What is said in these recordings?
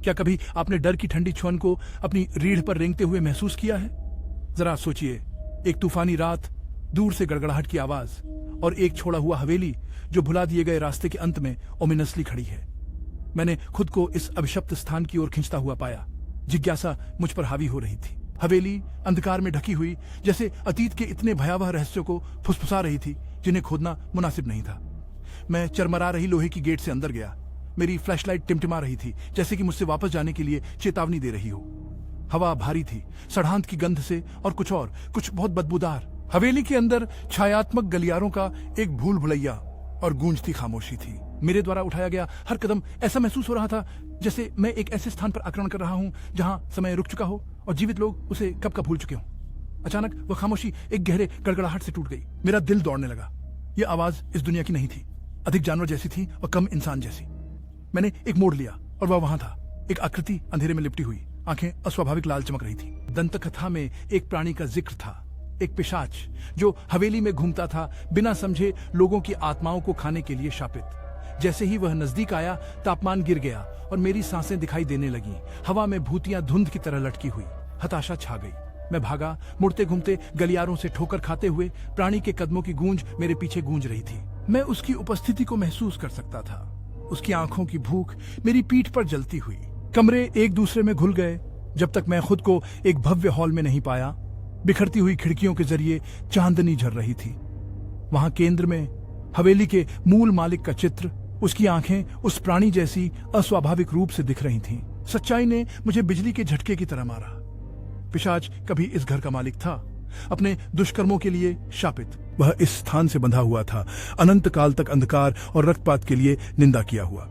क्या कभी आपने डर की ठंडी छुअन को अपनी रीढ़ पर रेंगते हुए महसूस किया है? जरा सोचिए, एक तूफानी रात, दूर से गड़गड़ाहट की आवाज और एक छोड़ा हुआ हवेली जो भुला दिए गए रास्ते के अंत में ओमिनसली खड़ी है। मैंने खुद को इस अभिशप्त स्थान की ओर खींचता हुआ पाया। जिज्ञासा मुझ पर हावी हो रही थी। हवेली अंधकार में ढकी हुई, जैसे अतीत के इतने भयावह रहस्यों को फुसफुसा रही थी जिन्हें खोदना मुनासिब नहीं था। मैं चरमरा रही लोहे की गेट से अंदर गया। मेरी फ्लैशलाइट टिमटिमा रही थी, जैसे कि मुझसे वापस जाने के लिए चेतावनी दे रही हो। हवा भारी थी, सड़ांत की गंध से और कुछ बहुत बदबूदार। हवेली के अंदर छायात्मक गलियारों का एक भूल भुलैया और गूंजती खामोशी थी। मेरे द्वारा उठाया गया हर कदम ऐसा महसूस हो रहा था जैसे मैं एक ऐसे स्थान पर आक्रमण कर रहा हूं जहां समय रुक चुका हो और जीवित लोग उसे कब का भूल चुके हों। अचानक वह खामोशी एक गहरे गड़गड़ाहट से टूट गई। मेरा दिल दौड़ने लगा। यह आवाज इस दुनिया की नहीं थी, अधिक जानवर जैसी थी और कम इंसान जैसी। मैंने एक मोड़ लिया और वह वहां था, एक आकृति अंधेरे में लिपटी हुई, आंखें अस्वाभाविक लाल चमक रही थी। दंत कथा में एक प्राणी का जिक्र था, एक पिशाच जो हवेली में घूमता था, बिना समझे लोगों की आत्माओं को खाने के लिए शापित। जैसे ही वह नजदीक आया, तापमान गिर गया और मेरी सांसें दिखाई देने लगी। हवा में भूतियां धुंध की तरह लटकी हुई। हताशा छा गई। मैं भागा, मुड़ते घूमते गलियारों से ठोकर खाते हुए। प्राणी के कदमों की गूंज मेरे पीछे गूंज रही थी। मैं उसकी उपस्थिति को महसूस कर सकता था। उसकी आंखों की भूख मेरी पीठ पर जलती हुई। कमरे एक दूसरे में घुल गए जब तक मैं खुद को एक भव्य हॉल में नहीं पाया। बिखरती हुई खिड़कियों के जरिए चांदनी झर रही थी। वहां केंद्र में हवेली के मूल मालिक का चित्र, उसकी आंखें उस प्राणी जैसी अस्वाभाविक रूप से दिख रही थीं। सच्चाई ने मुझे बिजली के झटके की तरह मारा। पिशाच कभी इस घर का मालिक था, अपने दुष्कर्मों के लिए शापित। वह इस स्थान से बंधा हुआ था, अनंत काल तक अंधकार और रक्तपात के लिए निंदा किया हुआ।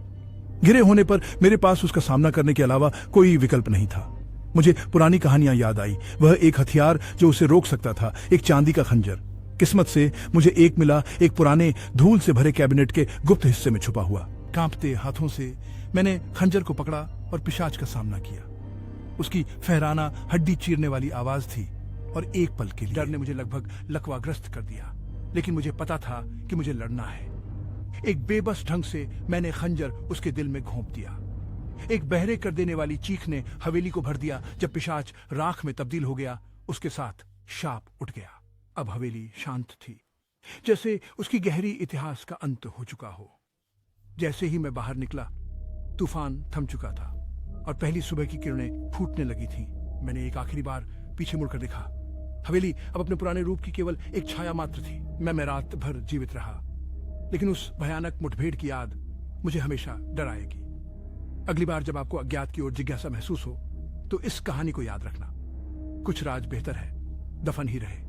घिरे होने पर मेरे पास उसका सामना करने के अलावा कोई विकल्प नहीं था। मुझे पुरानी कहानियां याद आई। वह एक हथियार जो उसे रोक सकता था, एक चांदी का खंजर। किस्मत से मुझे एक मिला, एक पुराने धूल से भरे कैबिनेट के गुप्त हिस्से में छुपा हुआ। कांपते हाथों से मैंने खंजर को पकड़ा और पिशाच का सामना किया। उसकी फहराना हड्डी चीरने वाली आवाज थी और एक पल के लिए डर ने मुझे लगभग लकवाग्रस्त कर दिया। लेकिन मुझे पता था कि मुझे लड़ना है। एक बेबस ढंग से मैंने खंजर उसके दिल में घोंप दिया। एक बहरे कर देने वाली चीख ने हवेली को भर दिया। जब पिशाच राख में तब्दील हो गया, उसके साथ शाप उठ गया। अब हवेली शांत थी, जैसे उसकी गहरी इतिहास का अंत हो चुका हो। जैसे ही मैं बाहर निकला, तूफान थम चुका था और पहली सुबह की किरणें फूटने लगी थीं। मैंने एक आखिरी बार पीछे मुड़कर देखा। हवेली अब अपने पुराने रूप की केवल एक छाया मात्र थी। मैं रात भर जीवित रहा, लेकिन उस भयानक मुठभेड़ की याद मुझे हमेशा डराएगी। अगली बार जब आपको अज्ञात की ओर जिज्ञासा महसूस हो, तो इस कहानी को याद रखना। कुछ राज बेहतर है दफन ही रहे।